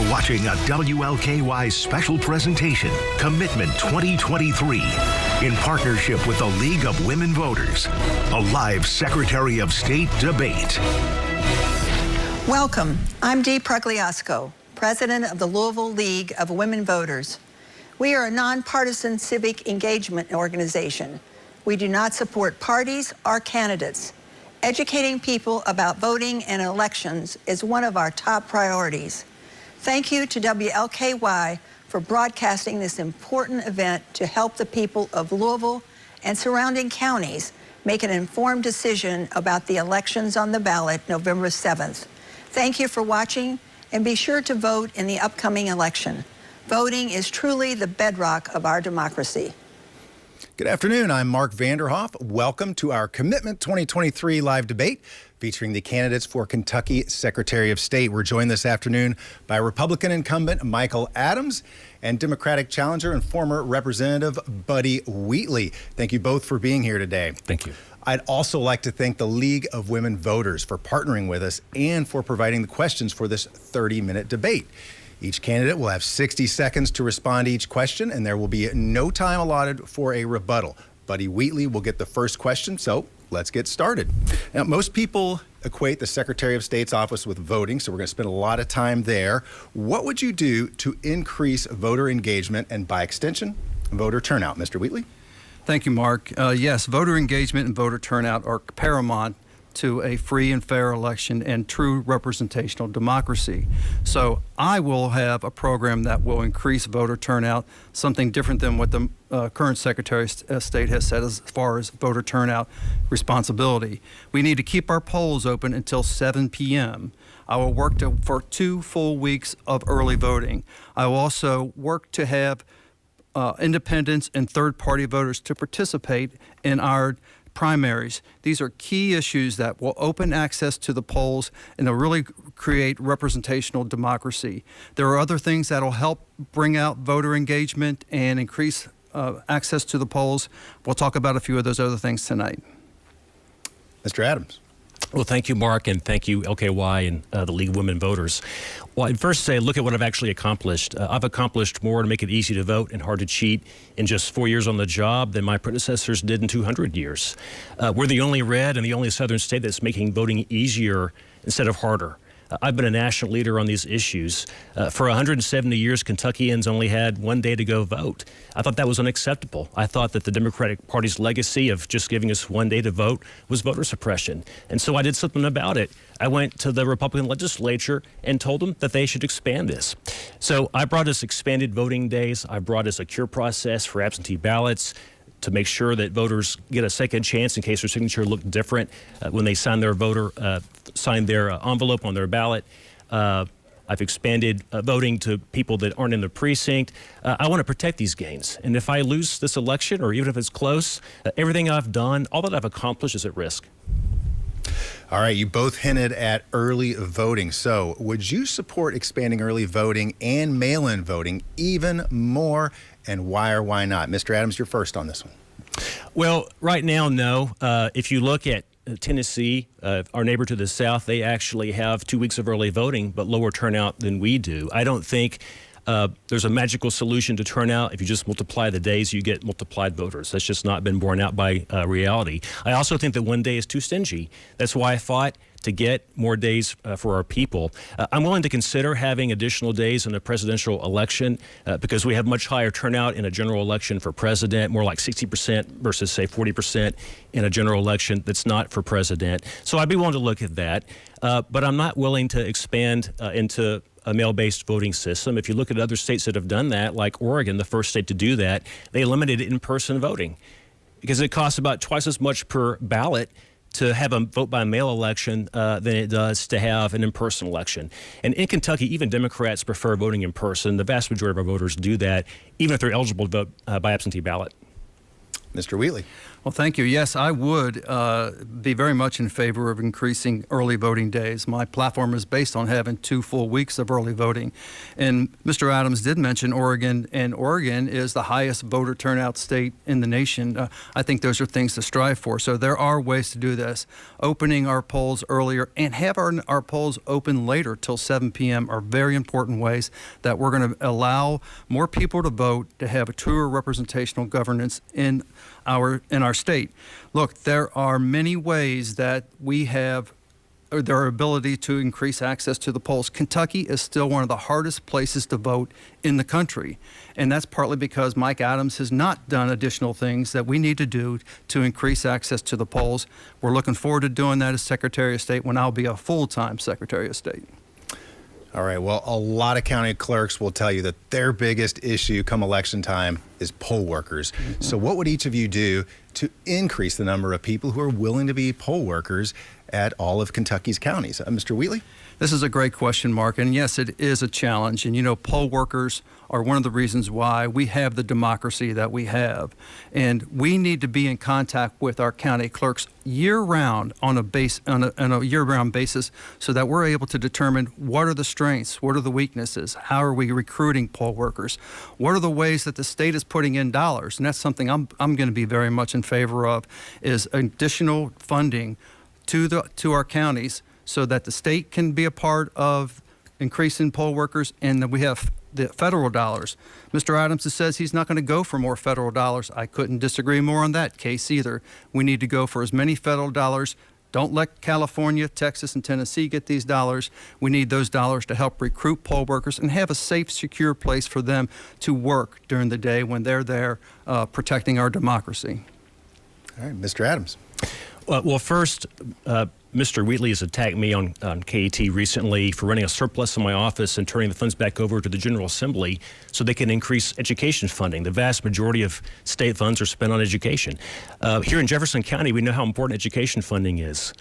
You're watching a WLKY special presentation, Commitment 2023, in partnership with the League of Women Voters, a live Secretary of State debate. Welcome. I'm Dee Pregliasco, President of the Louisville League of Women Voters. We are a nonpartisan civic engagement organization. We do not support parties or candidates. Educating people about voting and elections is one of our top priorities. Thank you to WLKY for broadcasting this important event to help the people of Louisville and surrounding counties make an informed decision about the elections on the ballot November 7th. Thank you for watching, and be sure to vote in the upcoming election. Voting is truly the bedrock of our democracy. Good afternoon. I'm Mark Vanderhoff. Welcome to our Commitment 2023 live debate featuring the candidates for Kentucky Secretary of State. We're joined this afternoon by Republican incumbent Michael Adams and Democratic challenger and former Representative Buddy Wheatley. Thank you both for being here today. Thank you. I'd also like to thank the League of Women Voters for partnering with us and for providing the questions for this 30-minute debate. Each candidate will have 60 seconds to respond to each question, and there will be no time allotted for a rebuttal. Buddy Wheatley will get the first question, so let's get started. Now, most people equate the Secretary of State's office with voting, so we're going to spend a lot of time there. What would you do to increase voter engagement and, by extension, voter turnout? Mr. Wheatley? Thank you, Mark. Yes, voter engagement and voter turnout are paramount to a free and fair election and true representational democracy. So I will have a program that will increase voter turnout, something different than what the current Secretary of State has said as far as voter turnout responsibility. We need to keep our polls open until 7 p.m. I will work for 2 full weeks of early voting. I will also work to have independents and third-party voters to participate in our primaries. These are key issues that will open access to the polls and they'll really create representational democracy. There are other things that will help bring out voter engagement and increase access to the polls. We'll talk about a few of those other things tonight. Mr. Adams. Well, thank you, Mark, and thank you, LKY and the League of Women Voters. Well, I'd first say, look at what I've actually accomplished. I've accomplished more to make it easy to vote and hard to cheat in just 4 years on the job than my predecessors did in 200 years. We're the only red and the only southern state that's making voting easier instead of harder. I've been a national leader on these issues. For 170 years, Kentuckians only had 1 day to go vote. I thought that was unacceptable. I thought that the Democratic Party's legacy of just giving us 1 day to vote was voter suppression. And so I did something about it. I went to the Republican legislature and told them that they should expand this. So I brought us expanded voting days. I brought us a cure process for absentee ballots to make sure that voters get a second chance in case their signature looked different when they sign their envelope on their ballot. I've expanded voting to people that aren't in the precinct. I want to protect these gains. And if I lose this election, or even if it's close, everything I've done, all that I've accomplished is at risk. All right, you both hinted at early voting. So would you support expanding early voting and mail-in voting even more, and why or why not? Mr. Adams, you're first on this one. Well, right now, no. If you look at Tennessee, our neighbor to the south, they actually have 2 weeks of early voting, but lower turnout than we do. I don't think there's a magical solution to turnout. If you just multiply the days, you get multiplied voters. That's just not been borne out by reality. I also think that 1 day is too stingy. That's why I fought to get more days for our people. I'm willing to consider having additional days in a presidential election because we have much higher turnout in a general election for president, more like 60% versus, say, 40% in a general election that's not for president. So I'd be willing to look at that. But I'm not willing to expand into a mail-based voting system. If you look at other states that have done that, like Oregon, the first state to do that, they eliminated in-person voting because it costs about twice as much per ballot to have a vote by mail election than it does to have an in-person election. And in Kentucky, even Democrats prefer voting in person. The vast majority of our voters do that, even if they're eligible to vote by absentee ballot. Mr. Wheatley. Well, thank you. Yes, I would be very much in favor of increasing early voting days. My platform is based on having 2 full weeks of early voting. And Mr. Adams did mention Oregon, and Oregon is the highest voter turnout state in the nation. I think those are things to strive for. So there are ways to do this. Opening our polls earlier and have our polls open later till 7 p.m. are very important ways that we're going to allow more people to vote, to have a truer representational governance in our state. Look, there are many ways that we have their ability to increase access to the polls. Kentucky is still one of the hardest places to vote in the country, and that's partly because Mike Adams has not done additional things that we need to do to increase access to the polls. We're looking forward to doing that as Secretary of State when I'll be a full-time Secretary of State. All right, well, a lot of county clerks will tell you that their biggest issue come election time is poll workers. So what would each of you do to increase the number of people who are willing to be poll workers at all of Kentucky's counties? Mr. Wheatley? This is a great question, Mark, and yes, it is a challenge. And you know, poll workers are one of the reasons why we have the democracy that we have. And we need to be in contact with our county clerks year-round on a year-round basis so that we're able to determine what are the strengths, what are the weaknesses, how are we recruiting poll workers, what are the ways that the state is putting in dollars. And that's something I'm going to be very much in favor of, is additional funding to our counties so that the state can be a part of increasing poll workers, and that we have the federal dollars. Mr. Adams says he's not going to go for more federal dollars. I couldn't disagree more on that case either. We need to go for as many federal dollars. Don't let California, Texas, and Tennessee get these dollars. We need those dollars to help recruit poll workers and have a safe, secure place for them to work during the day when they're there protecting our democracy. All right, Mr. Adams. Well, first, Mr. Wheatley has attacked me on KET recently for running a surplus in my office and turning the funds back over to the General Assembly so they can increase education funding. The vast majority of state funds are spent on education. Here in Jefferson County, we know how important education funding is.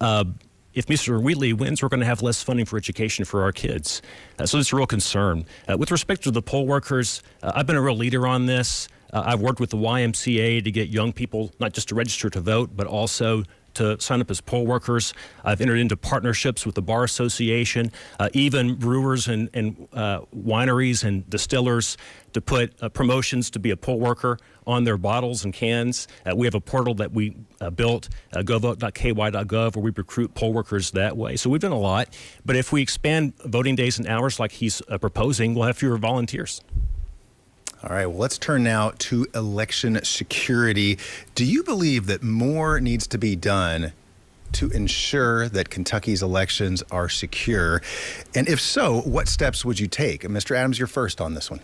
If Mr. Wheatley wins, we're going to have less funding for education for our kids. So it's a real concern. With respect to the poll workers, I've been a real leader on this. I've worked with the YMCA to get young people not just to register to vote, but also to sign up as poll workers. I've entered into partnerships with the Bar Association, even brewers and wineries and distillers to put promotions to be a poll worker on their bottles and cans. We have a portal that we built, govote.ky.gov, where we recruit poll workers that way. So we've done a lot. But if we expand voting days and hours like he's proposing, we'll have fewer volunteers. All right, well, let's turn now to election security. Do you believe that more needs to be done to ensure that Kentucky's elections are secure? And if so, what steps would you take? And Mr. Adams, you're first on this one.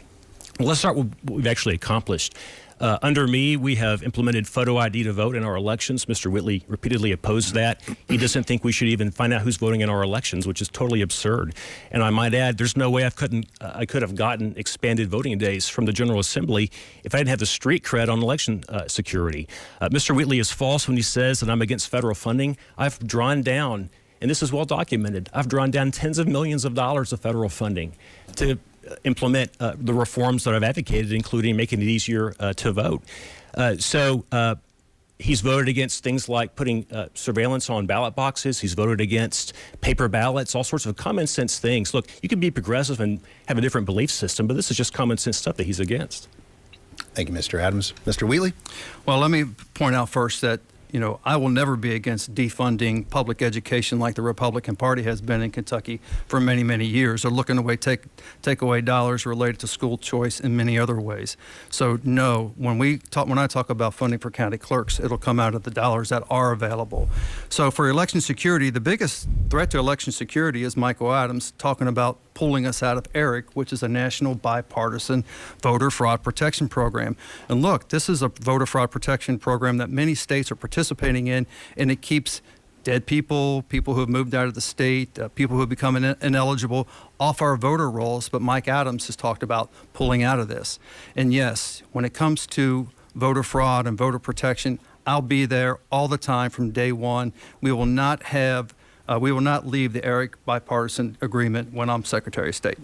Well, let's start with what we've actually accomplished. Under me, we have implemented photo ID to vote in our elections. Mr. Wheatley repeatedly opposed that. He doesn't think we should even find out who's voting in our elections, which is totally absurd. And I might add, there's no way I could have gotten expanded voting days from the General Assembly if I didn't have the street cred on election security. Mr. Wheatley is false when he says that I'm against federal funding. I've drawn down, and this is well documented, I've drawn down tens of millions of dollars of federal funding to implement the reforms that I've advocated, including making it easier to vote. He's voted against things like putting surveillance on ballot boxes. He's voted against paper ballots, all sorts of common sense things. Look, you can be progressive and have a different belief system, but this is just common sense stuff that he's against. Thank you, Mr. Adams. Mr. Wheatley? Well, let me point out first that I will never be against defunding public education like the Republican Party has been in Kentucky for many, many years, or looking to take away dollars related to school choice in many other ways. So no, when I talk about funding for county clerks, it'll come out of the dollars that are available. So for election security, the biggest threat to election security is Michael Adams talking about pulling us out of ERIC, which is a national bipartisan voter fraud protection program. And look, this is a voter fraud protection program that many states are participating in, and it keeps dead people who have moved out of the state, people who have become ineligible off our voter rolls. But Mike Adams has talked about pulling out of this. And yes, when it comes to voter fraud and voter protection, I'll be there all the time from day one. We will not leave the ERIC bipartisan agreement when I'm Secretary of State.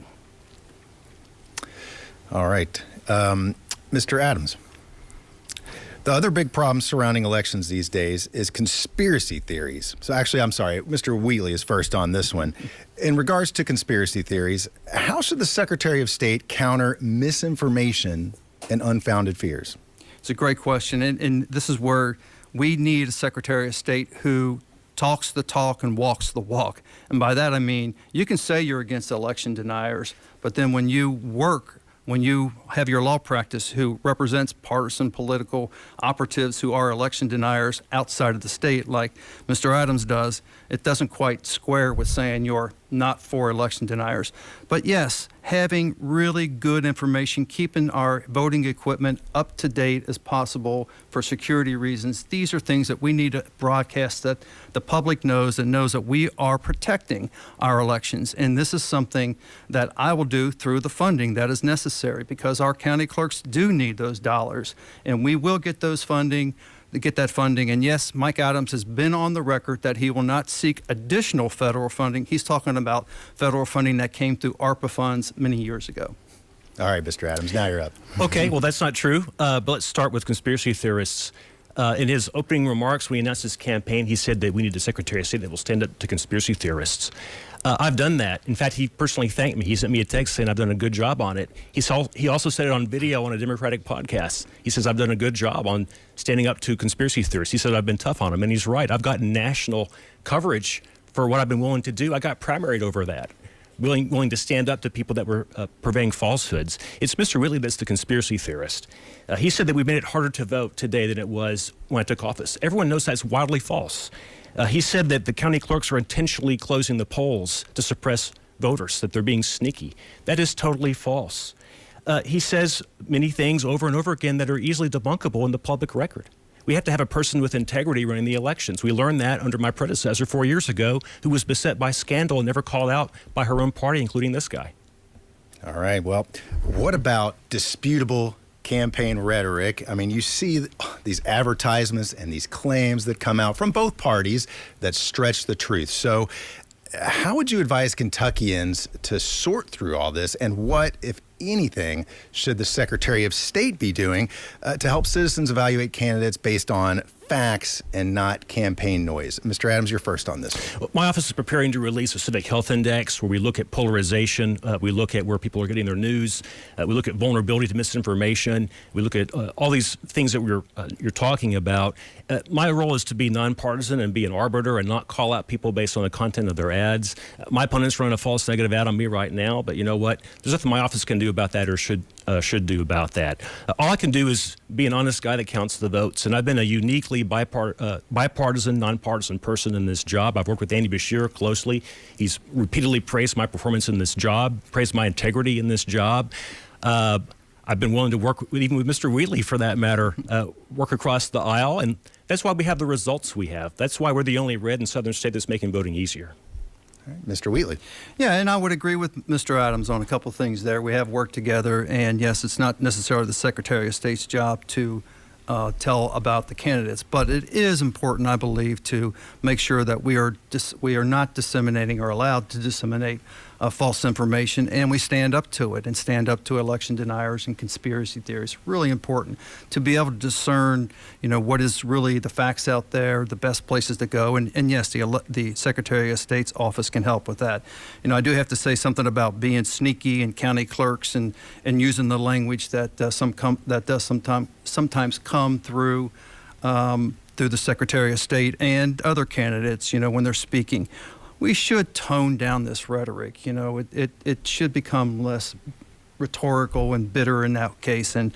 All right. Mr. Adams, The other big problem surrounding elections these days is conspiracy theories. So actually, I'm sorry, Mr. Wheatley is first on this one. In regards to conspiracy theories, how should the Secretary of State counter misinformation and unfounded fears? It's a great question, and this is where we need a Secretary of State who talks the talk and walks the walk. And by that I mean, you can say you're against election deniers, but then when you work, when you have your law practice who represents partisan political operatives who are election deniers outside of the state, like Mr. Adams does, it doesn't quite square with saying you're not for election deniers. But yes, having really good information, keeping our voting equipment up to date as possible for security reasons, these are things that we need to broadcast that the public knows and knows that we are protecting our elections. And this is something that I will do through the funding that is necessary, because our county clerks do need those dollars, and we will get those funding. To get that funding. And yes, Mike Adams has been on the record that he will not seek additional federal funding. He's talking about federal funding that came through ARPA funds many years ago. All right, Mr. Adams, now you're up. Okay, well, that's not true. But let's start with conspiracy theorists. In his opening remarks, when he announced his campaign, he said that we need a Secretary of State that will stand up to conspiracy theorists. I've done that. In fact, he personally thanked me. He sent me a text saying I've done a good job on it. He also said it on video on a Democratic podcast. He says I've done a good job on standing up to conspiracy theorists. He said I've been tough on them, and he's right. I've gotten national coverage for what I've been willing to do. I got primaried over that. Willing to stand up to people that were purveying falsehoods. It's Mr. Wheatley that's the conspiracy theorist. He said that we made it harder to vote today than it was when I took office. Everyone knows that's wildly false. He said that the county clerks are intentionally closing the polls to suppress voters, that they're being sneaky. That is totally false. He says many things over and over again that are easily debunkable in the public record. We have to have a person with integrity running the elections. We learned that under my predecessor 4 years ago, who was beset by scandal and never called out by her own party, including this guy. All right, well, what about disputable campaign rhetoric? I mean, you see these advertisements and these claims that come out from both parties that stretch the truth. So how would you advise Kentuckians to sort through all this, and what, if anything, should the Secretary of State be doing to help citizens evaluate candidates based on facts and not campaign noise? Mr. Adams, you're first on this. My office is preparing to release a civic health index where we look at polarization, we look at where people are getting their news, we look at vulnerability to misinformation, we look at all these things that you're talking about. My role is to be nonpartisan and be an arbiter and not call out people based on the content of their ads. My opponents run a false negative ad on me right now, but you know what? There's nothing my office can do about that or should do about that. All I can do is be an honest guy that counts the votes, and I've been a uniquely bipartisan, nonpartisan person in this job. I've worked with Andy Beshear closely. He's repeatedly praised my performance in this job, praised my integrity in this job. I've been willing to work even with Mr. Wheatley, for that matter, work across the aisle, and that's why we have the results we have. That's why we're the only red and southern state that's making voting easier. All right, Mr. Wheatley. Yeah, and I would agree with Mr. Adams on a couple things there. We have worked together, and yes, it's not necessarily the Secretary of State's job to tell about the candidates, but it is important, I believe, to make sure that we are not disseminating or allowed to disseminate false information, and we stand up to it and stand up to election deniers and conspiracy theories. Really important to be able to discern, what is really the facts out there, the best places to go, and yes, the Secretary of State's office can help with that. I do have to say something about being sneaky and county clerks and using the language that does sometimes come through the Secretary of State and other candidates, when they're speaking. We should tone down this rhetoric. It should become less rhetorical and bitter in that case. And,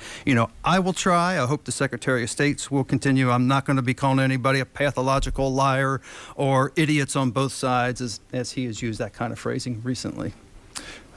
I will try. I hope the Secretary of State will continue. I'm not going to be calling anybody a pathological liar or idiots on both sides, as he has used that kind of phrasing recently.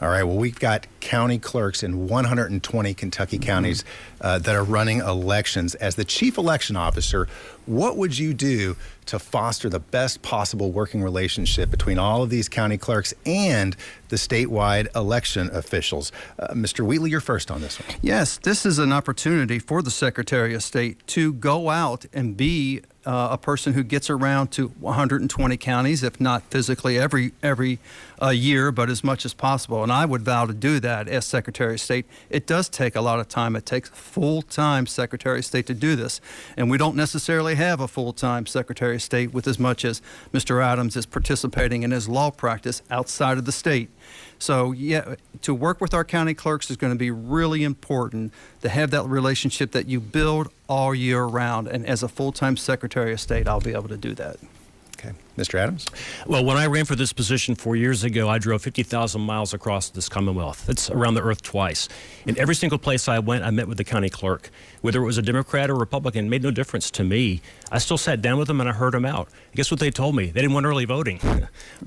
All right, well, we've got county clerks in 120 Kentucky counties that are running elections. As the chief election officer, what would you do to foster the best possible working relationship between all of these county clerks and the statewide election officials? Mr. Wheatley, you're first on this one. Yes, this is an opportunity for the Secretary of State to go out and be a person who gets around to 120 counties, if not physically every a year, but as much as possible. And I would vow to do that as Secretary of State. It does take a lot of time. It takes full-time Secretary of State to do this. And we don't necessarily have a full-time Secretary of State with as much as Mr. Adams is participating in his law practice outside of the state. So, yeah, to work with our county clerks is going to be really important to have that relationship that you build all year round. And as a full-time Secretary of State, I'll be able to do that. Okay. Mr. Adams? Well, when I ran for this position 4 years ago, I drove 50,000 miles across this Commonwealth. That's around the earth twice. In every single place I went, I met with the county clerk. Whether it was a Democrat or Republican, it made no difference to me. I still sat down with them and I heard them out. Guess what they told me? They didn't want early voting.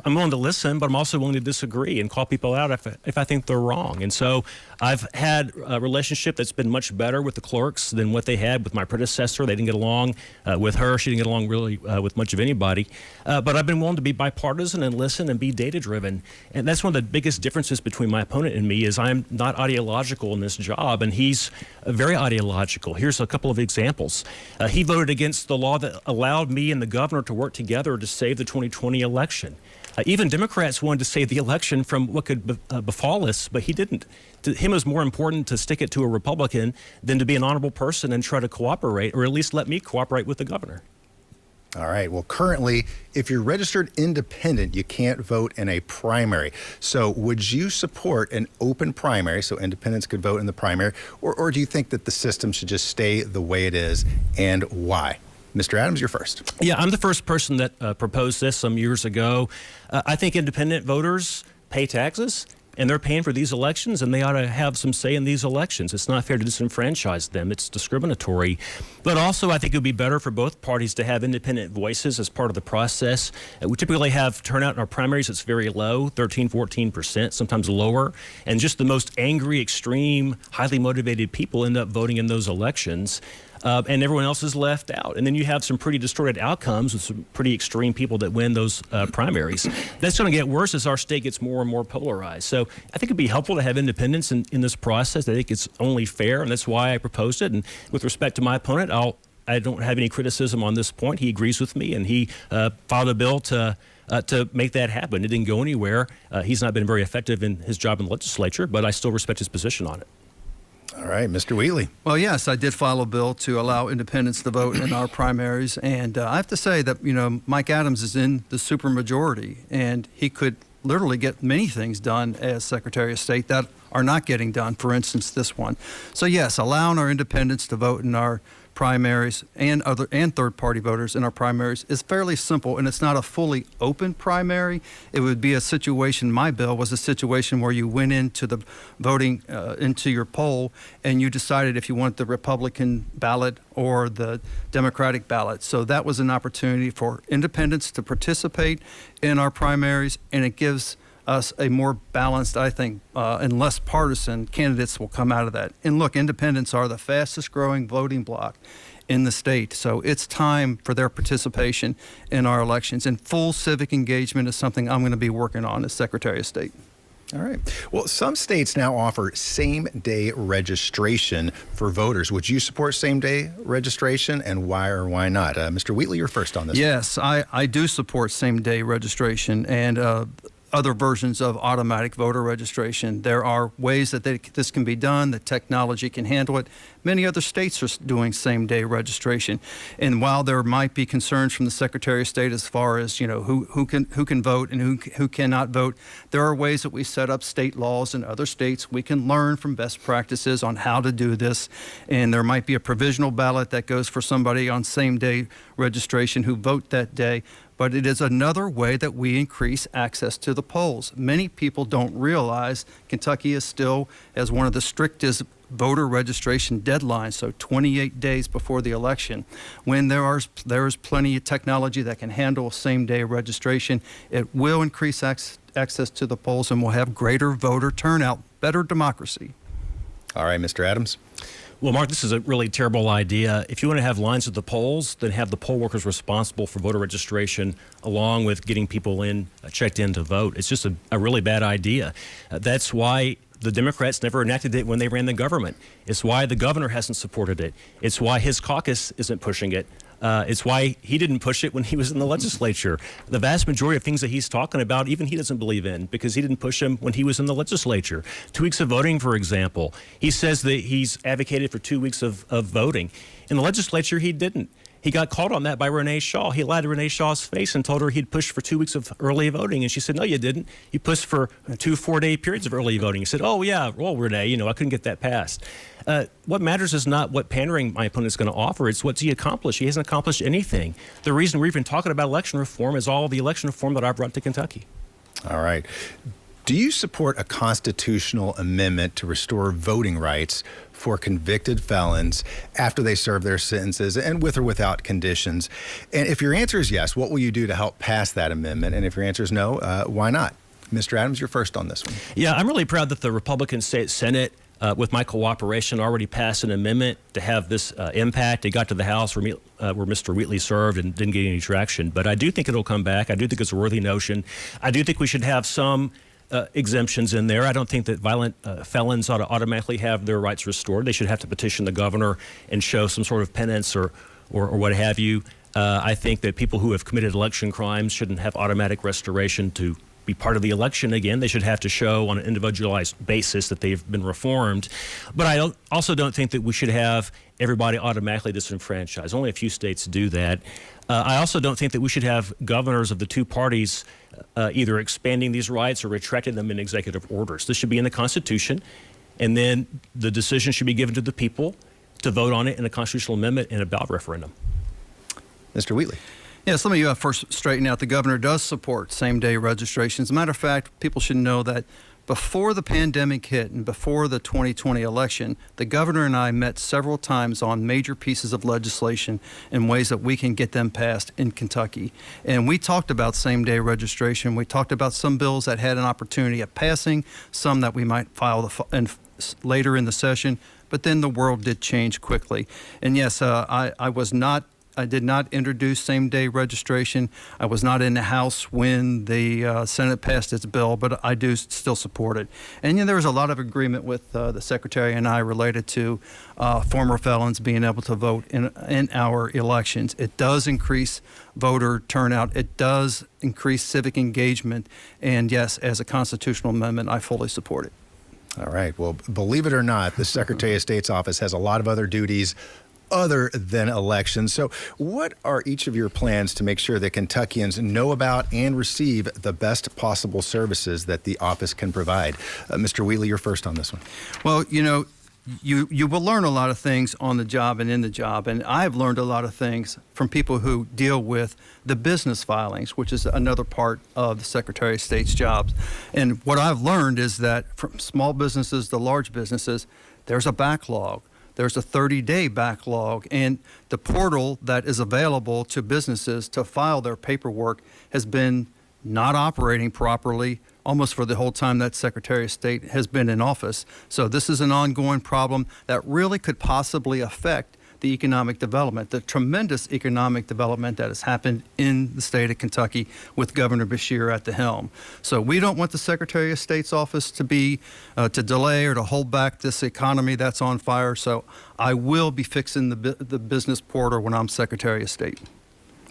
I'm willing to listen, but I'm also willing to disagree and call people out if I think they're wrong. And so I've had a relationship that's been much better with the clerks than what they had with my predecessor. They didn't get along with her. She didn't get along really with much of anybody. But I've been willing to be bipartisan and listen and be data-driven. And that's one of the biggest differences between my opponent and me is I'm not ideological in this job, and he's very ideological. Here's a couple of examples. He voted against the law that allowed me and the governor to work together to save the 2020 election. Even Democrats wanted to save the election from what could befall us, but he didn't. To him, it was more important to stick it to a Republican than to be an honorable person and try to cooperate, or at least let me cooperate with the governor. All right. Well, currently, if you're registered independent, you can't vote in a primary. So would you support an open primary so independents could vote in the primary, or do you think that the system should just stay the way it is, and why? Mr. Adams, you're first. Yeah, I'm the first person that proposed this some years ago. I think independent voters pay taxes, and they're paying for these elections, and they ought to have some say in these elections. It's not fair to disenfranchise them. It's discriminatory. But also, I think it would be better for both parties to have independent voices as part of the process. We typically have turnout in our primaries that's very low, 13, 14%, sometimes lower. And just the most angry, extreme, highly motivated people end up voting in those elections. And everyone else is left out. And then you have some pretty distorted outcomes with some pretty extreme people that win those primaries. That's going to get worse as our state gets more and more polarized. So I think it'd be helpful to have independents in this process. I think it's only fair, and that's why I proposed it. And with respect to my opponent, I don't have any criticism on this point. He agrees with me, and he filed a bill to make that happen. It didn't go anywhere. He's not been very effective in his job in the legislature, but I still respect his position on it. All right, Mr. Wheatley. Well, yes, I did file a bill to allow independents to vote in our primaries. And I have to say that, Mike Adams is in the supermajority, and he could literally get many things done as Secretary of State that are not getting done, for instance, this one. So, yes, allowing our independents to vote in our primaries and third-party voters in our primaries is fairly simple, and it's not a fully open primary. It would be a situation, my bill was a situation where you went into the voting, into your poll, and you decided if you want the Republican ballot or the Democratic ballot. So that was an opportunity for independents to participate in our primaries, and it gives us a more balanced, I think, and less partisan candidates will come out of that. And look, independents are the fastest growing voting bloc in the state. So it's time for their participation in our elections. And full civic engagement is something I'm going to be working on as Secretary of State. All right. Well, some states now offer same-day registration for voters. Would you support same-day registration, and why or why not? Mr. Wheatley, you're first on this. Yes, I do support same-day registration and other versions of automatic voter registration. There are ways that this can be done, that technology can handle it. Many other states are doing same-day registration. And while there might be concerns from the Secretary of State as far as, who can vote and who cannot vote, there are ways that we set up state laws in other states. We can learn from best practices on how to do this. And there might be a provisional ballot that goes for somebody on same-day registration who vote that day. But it is another way that we increase access to the polls. Many people don't realize Kentucky is still as one of the strictest voter registration deadlines, so 28 days before the election. When there is plenty of technology that can handle same-day registration, it will increase access to the polls and will have greater voter turnout, better democracy. All right, Mr. Adams. Well, Mark, this is a really terrible idea. If you want to have lines at the polls, then have the poll workers responsible for voter registration along with getting people checked in to vote. It's just a really bad idea. That's why the Democrats never enacted it when they ran the government. It's why the governor hasn't supported it. It's why his caucus isn't pushing it. It's why he didn't push it when he was in the legislature. The vast majority of things that he's talking about, even he doesn't believe in, because he didn't push them when he was in the legislature. 2 weeks of voting, for example. He says that he's advocated for 2 weeks of voting. In the legislature, he didn't. He got called on that by Renee Shaw. He lied to Renee Shaw's face and told her he'd pushed for 2 weeks of early voting. And she said, no, you didn't. You pushed for 2 4-day periods of early voting. He said, oh, yeah, well, Renee, I couldn't get that passed. What matters is not what pandering my opponent's going to offer. It's what's he accomplished. He hasn't accomplished anything. The reason we're even talking about election reform is all the election reform that I brought to Kentucky. All right. Do you support a constitutional amendment to restore voting rights for convicted felons after they serve their sentences, and with or without conditions? And if your answer is yes, what will you do to help pass that amendment? And if your answer is no, why not? Mr. Adams, you're first on this one. Yeah, I'm really proud that the Republican State Senate, with my cooperation, already passed an amendment to have this impact. It got to the House where Mr. Wheatley served and didn't get any traction. But I do think it'll come back. I do think it's a worthy notion. I do think we should have some exemptions in there. I don't think that violent felons ought to automatically have their rights restored. They should have to petition the governor and show some sort of penance or what have you. I think that people who have committed election crimes shouldn't have automatic restoration to be part of the election again. They should have to show on an individualized basis that they've been reformed. But I also don't think that we should have everybody automatically disenfranchised. Only a few states do that. I also don't think that we should have governors of the two parties either expanding these rights or retracting them in executive orders. This should be in the Constitution, and then the decision should be given to the people to vote on it in a constitutional amendment and a ballot referendum. Mr. Wheatley. Yes, let me first straighten out. The governor does support same-day registration. As a matter of fact, people should know that before the pandemic hit and before the 2020 election, the governor and I met several times on major pieces of legislation in ways that we can get them passed in Kentucky. And we talked about same-day registration. We talked about some bills that had an opportunity at passing, some that we might file later in the session. But then the world did change quickly. And yes, I did not introduce same-day registration. I was not in the House when the Senate passed its bill, but I do still support it. And there was a lot of agreement with the Secretary and I related to former felons being able to vote in our elections. It does increase voter turnout. It does increase civic engagement. And yes, as a constitutional amendment, I fully support it. All right. Well, believe it or not, the Secretary of State's office has a lot of other duties other than elections. So what are each of your plans to make sure that Kentuckians know about and receive the best possible services that the office can provide? Mr. Wheatley, you're first on this one. Well, you will learn a lot of things on the job and in the job, and I've learned a lot of things from people who deal with the business filings, which is another part of the Secretary of State's jobs. And what I've learned is that from small businesses to large businesses, there's a backlog. There's a 30-day backlog, and the portal that is available to businesses to file their paperwork has been not operating properly almost for the whole time that Secretary of State has been in office. So this is an ongoing problem that really could possibly affect the economic development, the tremendous economic development that has happened in the state of Kentucky with Governor Beshear at the helm. So we don't want the Secretary of State's office to to delay or to hold back this economy that's on fire. So I will be fixing the business portal when I'm Secretary of State.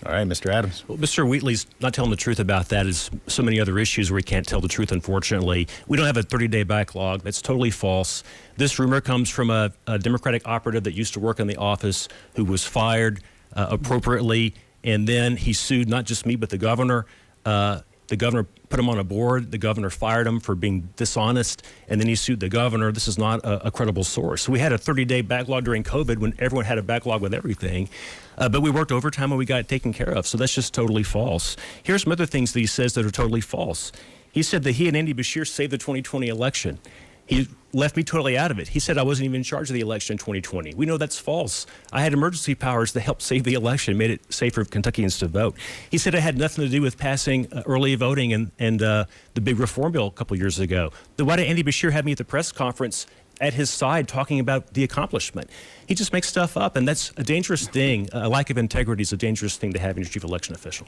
All right, Mr. Adams. Well, Mr. Wheatley's not telling the truth about that. As so many other issues where he can't tell the truth, unfortunately. We don't have a 30-day backlog. That's totally false. This rumor comes from a Democratic operative that used to work in the office who was fired appropriately, and then he sued not just me but the governor. The governor put him on a board. The governor fired him for being dishonest, and then he sued the governor. This is not a credible source. So we had a 30-day backlog during COVID when everyone had a backlog with everything, but we worked overtime and we got it taken care of. So that's just totally false. Here's some other things that he says that are totally false. He said that he and Andy Beshear saved the 2020 election. He left me totally out of it. He said I wasn't even in charge of the election in 2020. We know that's false. I had emergency powers to help save the election, made it safer for Kentuckians to vote. He said it had nothing to do with passing early voting and the big reform bill a couple years ago. Then why did Andy Beshear have me at the press conference at his side talking about the accomplishment? He just makes stuff up, and that's a dangerous thing. A lack of integrity is a dangerous thing to have in your chief election official.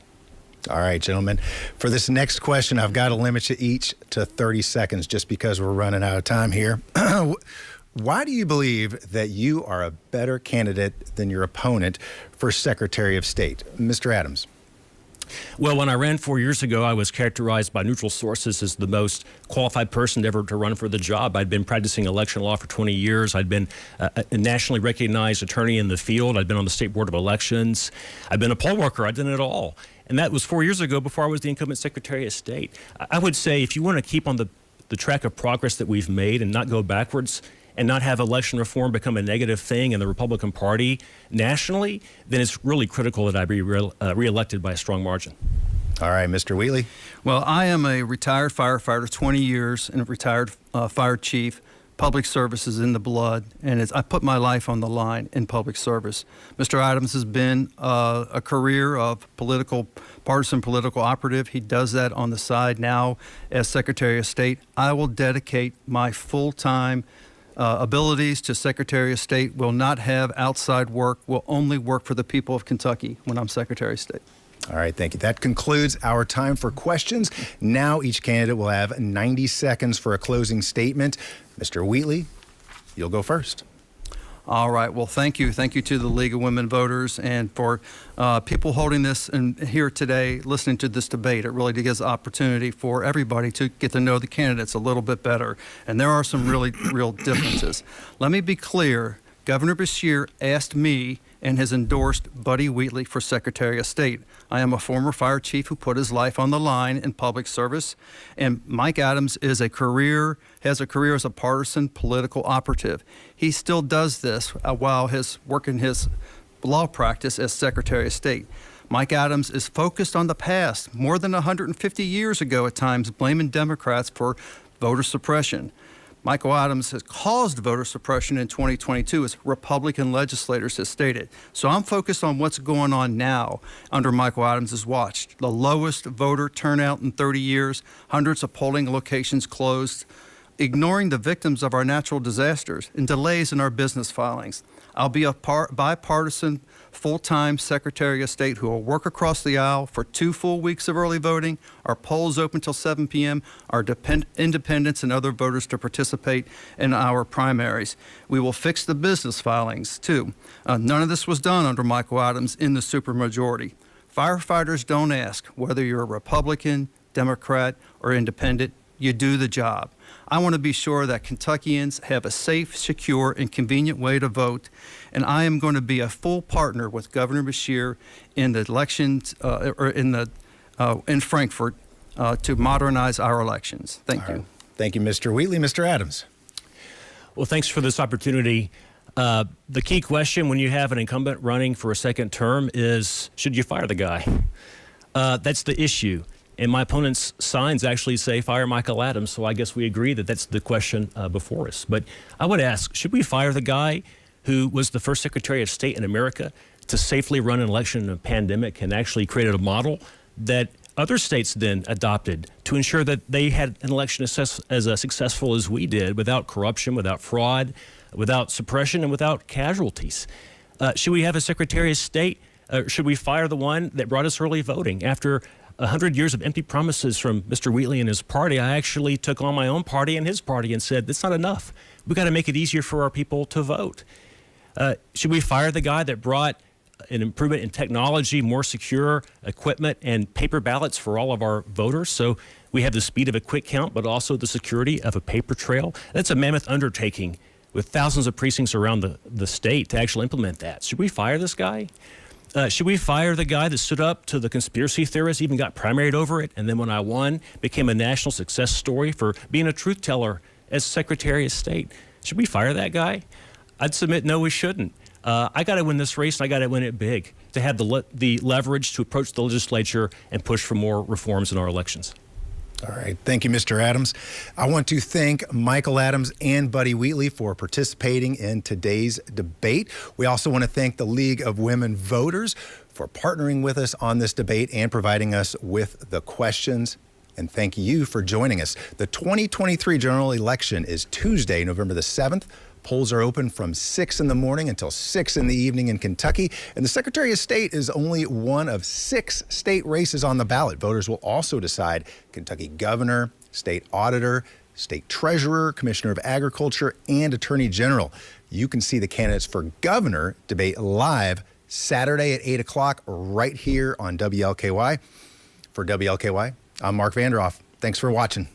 All right, gentlemen. For this next question, I've got to limit you each to 30 seconds just because we're running out of time here. Why do you believe that you are a better candidate than your opponent for Secretary of State? Mr. Adams. Well, when I ran 4 years ago, I was characterized by neutral sources as the most qualified person ever to run for the job. I'd been practicing election law for 20 years. I'd been a nationally recognized attorney in the field. I'd been on the State Board of Elections. I'd been a poll worker. I'd done it all. And that was 4 years ago before I was the incumbent Secretary of State. I would say if you want to keep on the track of progress that we've made and not go backwards, and not have election reform become a negative thing in the Republican Party nationally, then it's really critical that I be reelected by a strong margin. All right, Mr. Wheatley. Well, I am a retired firefighter, 20 years, and a retired fire chief. Public service is in the blood, and I put my life on the line in public service. Mr. Adams has been a career of partisan political operative. He does that on the side now as Secretary of State. I will dedicate my full-time abilities to Secretary of State, will not have outside work, will only work for the people of Kentucky when I'm Secretary of State. All right, thank you. That concludes our time for questions. Now each candidate will have 90 seconds for a closing statement. Mr. Wheatley, you'll go first. All right. Well, thank you. Thank you to the League of Women Voters and for people holding this and here today, listening to this debate. It really gives opportunity for everybody to get to know the candidates a little bit better. And there are some really real differences. Let me be clear. Governor Beshear asked me and has endorsed Buddy Wheatley for Secretary of State. I am a former fire chief who put his life on the line in public service, and Mike Adams has a career as a partisan political operative. He still does this while working his law practice as Secretary of State. Mike Adams is focused on the past, more than 150 years ago at times, blaming Democrats for voter suppression. Michael Adams has caused voter suppression in 2022, as Republican legislators have stated. So I'm focused on what's going on now under Michael Adams' watch. The lowest voter turnout in 30 years, hundreds of polling locations closed, ignoring the victims of our natural disasters, and delays in our business filings. I'll be a bipartisan, full-time Secretary of State who will work across the aisle for 2 full weeks of early voting. Our polls open till 7 p.m. Our independents and other voters to participate in our primaries. We will fix the business filings, too. None of this was done under Michael Adams in the supermajority. Firefighters don't ask whether you're a Republican, Democrat, or independent. You do the job. I want to be sure that Kentuckians have a safe, secure, and convenient way to vote, and I am going to be a full partner with Governor Beshear in the elections in Frankfort to modernize our elections. Thank you. Right. Thank you, Mr. Wheatley. Mr. Adams. Well, thanks for this opportunity. The key question when you have an incumbent running for a second term is, should you fire the guy? That's the issue. And my opponent's signs actually say fire Michael Adams, so I guess we agree that that's the question before us. But I would ask, should we fire the guy who was the first Secretary of State in America to safely run an election in a pandemic and actually created a model that other states then adopted to ensure that they had an election as successful as we did, without corruption, without fraud, without suppression, and without casualties? Should we have a Secretary of State? Should we fire the one that brought us early voting? After 100 years of empty promises from Mr. Wheatley and his party, I actually took on my own party and his party and said, that's not enough. We've got to make it easier for our people to vote. Should we fire the guy that brought an improvement in technology, more secure equipment, and paper ballots for all of our voters? So we have the speed of a quick count, but also the security of a paper trail. That's a mammoth undertaking with thousands of precincts around the state to actually implement that. Should we fire this guy? Should we fire the guy that stood up to the conspiracy theorists, even got primaried over it, and then when I won, became a national success story for being a truth teller as Secretary of State? Should we fire that guy? I'd submit no, we shouldn't. I got to win this race, and I got to win it big to have the leverage to approach the legislature and push for more reforms in our elections. All right. Thank you, Mr. Adams. I want to thank Michael Adams and Buddy Wheatley for participating in today's debate. We also want to thank the League of Women Voters for partnering with us on this debate and providing us with the questions. And thank you for joining us. The 2023 general election is Tuesday, November the 7th. Polls are open from 6 in the morning until 6 in the evening in Kentucky. And the Secretary of State is only one of 6 state races on the ballot. Voters will also decide Kentucky governor, state auditor, state treasurer, commissioner of agriculture, and attorney general. You can see the candidates for governor debate live Saturday at 8 o'clock right here on WLKY. For WLKY, I'm Mark Vanderhoff. Thanks for watching.